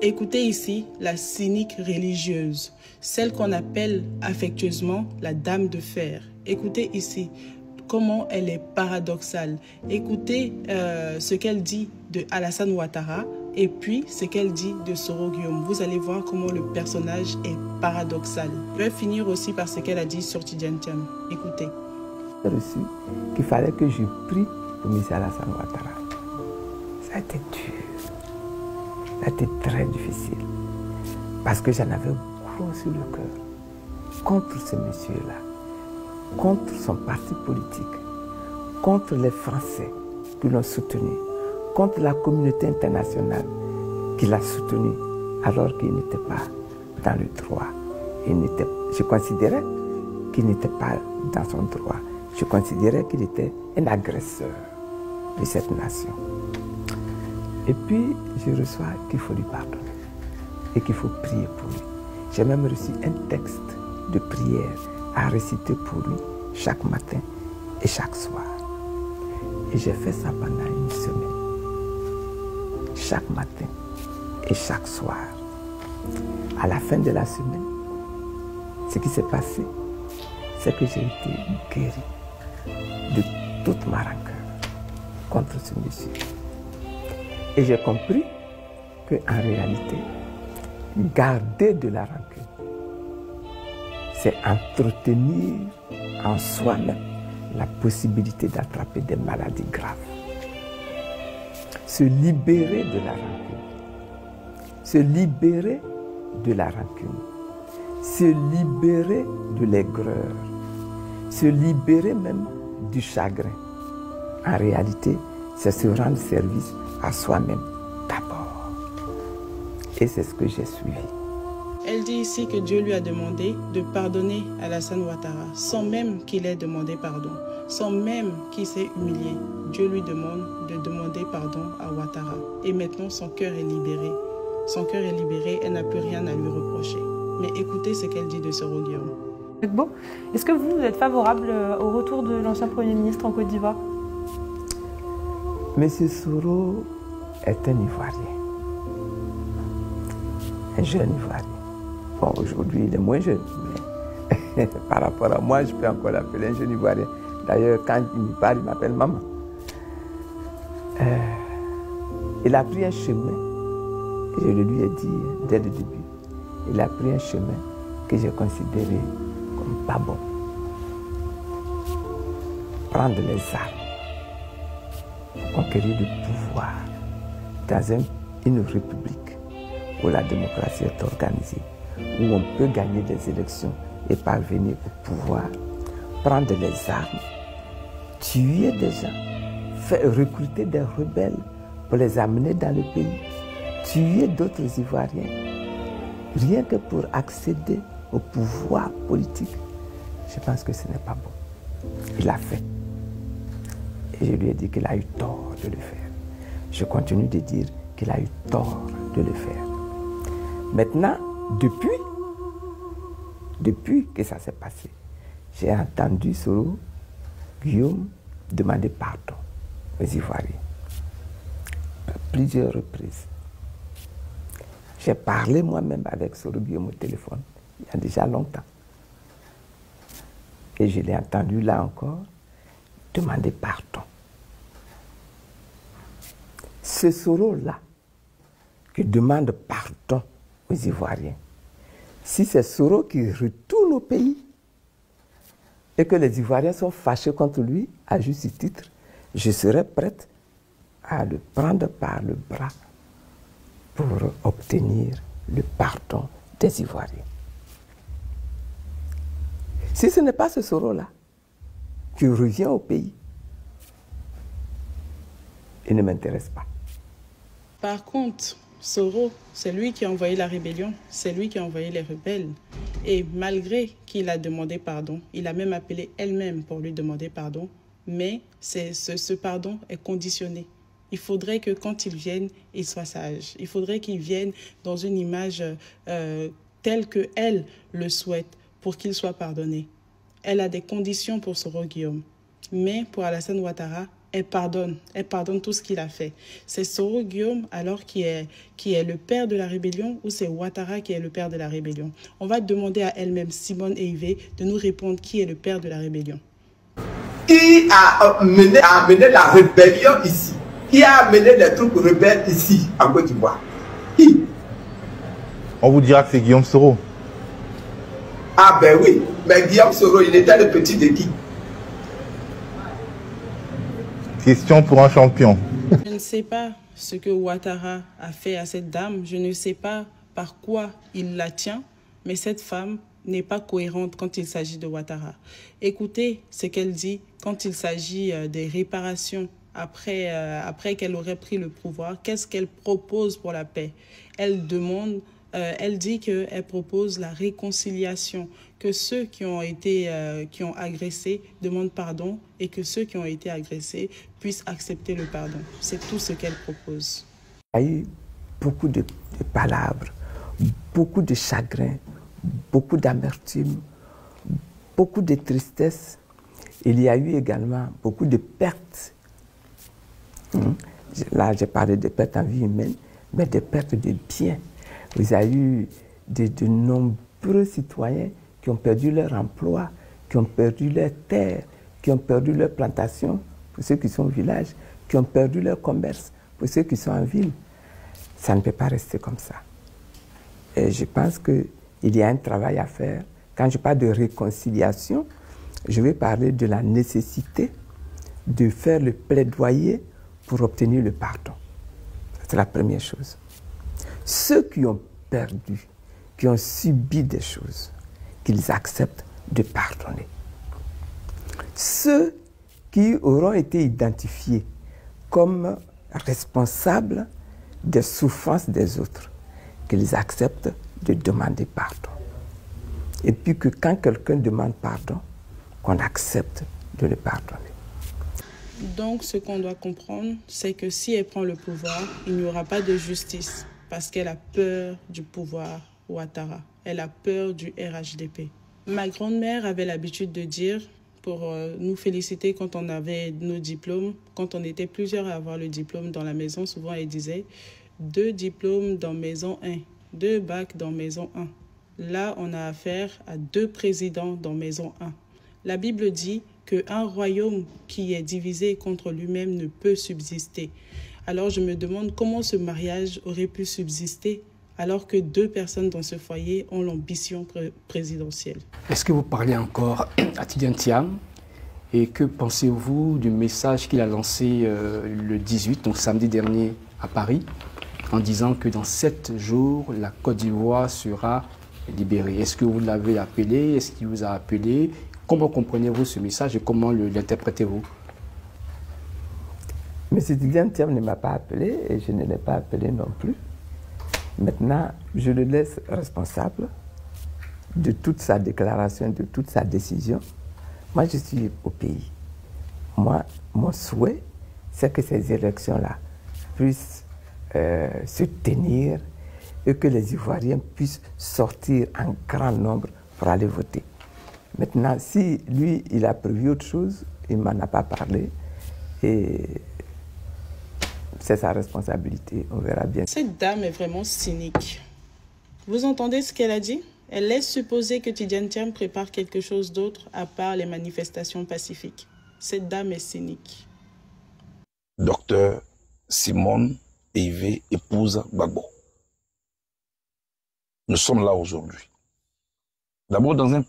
Écoutez ici la cynique religieuse, celle qu'on appelle affectueusement la dame de fer. Écoutez ici comment elle est paradoxale. Écoutez ce qu'elle dit de Alassane Ouattara et puis ce qu'elle dit de Soro Guillaume. Vous allez voir comment le personnage est paradoxal. Je vais finir aussi par ce qu'elle a dit sur Tidiane Thiam. Écoutez. J'ai reçu qu'il fallait que je prie pour M. Alassane Ouattara. Ça a été dur. Ça a été très difficile. Parce que j'en avais gros sur le cœur. Contre ce monsieur-là. Contre son parti politique. Contre les Français qui l'ont soutenu. Contre la communauté internationale qui l'a soutenu alors qu'il n'était pas dans le droit. Je considérais qu'il n'était pas dans son droit. Je considérais qu'il était un agresseur de cette nation. Et puis, je reçois qu'il faut lui pardonner et qu'il faut prier pour lui. J'ai même reçu un texte de prière à réciter pour lui chaque matin et chaque soir. Et j'ai fait ça pendant une semaine. Chaque matin et chaque soir. À la fin de la semaine, ce qui s'est passé, c'est que j'ai été guéri de toute ma rancœur contre ce monsieur. Et j'ai compris qu'en réalité, garder de la rancune, c'est entretenir en soi-même la possibilité d'attraper des maladies graves. Se libérer de la rancune. Se libérer de la rancune. Se libérer de l'aigreur. Se libérer même du chagrin. En réalité, c'est se rendre service à soi-même d'abord. Et c'est ce que j'ai suivi. Elle dit ici que Dieu lui a demandé de pardonner Alassane Ouattara, sans même qu'il ait demandé pardon, sans même qu'il s'est humilié. Dieu lui demande de demander pardon à Ouattara. Et maintenant, son cœur est libéré. Son cœur est libéré, elle n'a plus rien à lui reprocher. Mais écoutez ce qu'elle dit de Soro Guillaume. Bon, est-ce que vous êtes favorable au retour de l'ancien Premier ministre en Côte d'Ivoire? Monsieur Soro est un Ivoirien. Un jeune Ivoirien. Bon, aujourd'hui, il est moins jeune, mais par rapport à moi, je peux encore l'appeler un jeune Ivoirien. D'ailleurs, quand il me parle, il m'appelle maman. Il a pris un chemin, et je le lui ai dit dès le début, il a pris un chemin que j'ai considéré comme pas bon. Prendre les armes, conquérir le pouvoir dans une république où la démocratie est organisée, où on peut gagner des élections et parvenir au pouvoir, prendre les armes, tuer des gens, faire recruter des rebelles pour les amener dans le pays, tuer d'autres Ivoiriens, rien que pour accéder au pouvoir politique. Je pense que ce n'est pas bon. Il l'a fait. Et je lui ai dit qu'il a eu tort de le faire. Je continue de dire qu'il a eu tort de le faire. Maintenant, depuis que ça s'est passé, j'ai entendu Soro Guillaume demander pardon aux Ivoiriens à plusieurs reprises. J'ai parlé moi-même avec Soro Guillaume au téléphone il y a déjà longtemps. Et je l'ai entendu là encore demander pardon. Ce Soro-là qui demande pardon aux Ivoiriens, si c'est Soro qui retourne au pays et que les Ivoiriens sont fâchés contre lui, à juste titre, je serais prête à le prendre par le bras pour obtenir le pardon des Ivoiriens. Si ce n'est pas ce Soro-là qui revient au pays, il ne m'intéresse pas. Par contre, Soro, c'est lui qui a envoyé la rébellion, c'est lui qui a envoyé les rebelles. Et malgré qu'il a demandé pardon, il a même appelé elle-même pour lui demander pardon, mais ce pardon est conditionné. Il faudrait que quand il vienne, il soit sage. Il faudrait qu'il vienne dans une image telle qu'elle le souhaite pour qu'il soit pardonné. Elle a des conditions pour Soro Guillaume. Mais pour Alassane Ouattara, elle pardonne tout ce qu'il a fait. C'est Soro Guillaume alors qui est le père de la rébellion ou c'est Ouattara qui est le père de la rébellion? On va demander à elle-même, Simone et Yves, de nous répondre qui est le père de la rébellion. Qui a amené la rébellion ici? Qui a amené les troupes rebelles ici, en Côte d'Ivoire? Qui? On vous dira que c'est Guillaume Soro. Ah ben oui, mais Guillaume Soro, il était le petit de qui? Question pour un champion. Je ne sais pas ce que Ouattara a fait à cette dame. Je ne sais pas par quoi il la tient. Mais cette femme n'est pas cohérente quand il s'agit de Ouattara. Écoutez ce qu'elle dit quand il s'agit des réparations après qu'elle aurait pris le pouvoir. Qu'est-ce qu'elle propose pour la paix? Elle dit qu'elle propose la réconciliation, que ceux qui ont agressé demandent pardon et que ceux qui ont été agressés puissent accepter le pardon. C'est tout ce qu'elle propose. Il y a eu beaucoup de palabres, beaucoup de chagrin, beaucoup d'amertume, beaucoup de tristesse. Il y a eu également beaucoup de pertes. Là, j'ai parlé de pertes en vie humaine, mais de pertes de biens. Il y a eu de nombreux citoyens qui ont perdu leur emploi, qui ont perdu leur terre, qui ont perdu leur plantation, pour ceux qui sont au village, qui ont perdu leur commerce, pour ceux qui sont en ville. Ça ne peut pas rester comme ça. Et je pense qu'il y a un travail à faire. Quand je parle de réconciliation, je vais parler de la nécessité de faire le plaidoyer pour obtenir le pardon. C'est la première chose. Ceux qui ont perdu, qui ont subi des choses, qu'ils acceptent de pardonner. Ceux qui auront été identifiés comme responsables des souffrances des autres, qu'ils acceptent de demander pardon. Et puis que quand quelqu'un demande pardon, qu'on accepte de le pardonner. Donc, ce qu'on doit comprendre, c'est que si elle prend le pouvoir, il n'y aura pas de justice parce qu'elle a peur du pouvoir Ouattara. Elle a peur du RHDP. Ma grand-mère avait l'habitude de dire, pour nous féliciter quand on avait nos diplômes, quand on était plusieurs à avoir le diplôme dans la maison, souvent elle disait 2 diplômes dans maison 1, 2 bacs dans maison 1. Là, on a affaire à 2 présidents dans maison 1. La Bible dit qu'un royaume qui est divisé contre lui-même ne peut subsister. Alors je me demande comment ce mariage aurait pu subsister alors que 2 personnes dans ce foyer ont l'ambition présidentielle. Est-ce que vous parlez encore à Tidjane Thiam? Et que pensez-vous du message qu'il a lancé le 18, donc samedi dernier à Paris, en disant que dans 7 jours, la Côte d'Ivoire sera libérée? Est-ce que vous l'avez appelé? Est-ce qu'il vous a appelé? Comment comprenez-vous ce message et comment l'interprétez-vous? M. Tidjane Thiam ne m'a pas appelé et je ne l'ai pas appelé non plus. Maintenant, je le laisse responsable de toute sa déclaration, de toute sa décision. Moi, je suis au pays. Moi, mon souhait, c'est que ces élections-là puissent se tenir et que les Ivoiriens puissent sortir en grand nombre pour aller voter. Maintenant, si lui, il a prévu autre chose, il ne m'en a pas parlé et c'est sa responsabilité, on verra bien. Cette dame est vraiment cynique. Vous entendez ce qu'elle a dit? Elle laisse supposer que Tidjane Thiam prépare quelque chose d'autre à part les manifestations pacifiques. Cette dame est cynique. Docteur Simone Yves épouse Gbagbo. Nous sommes là aujourd'hui. D'abord dans un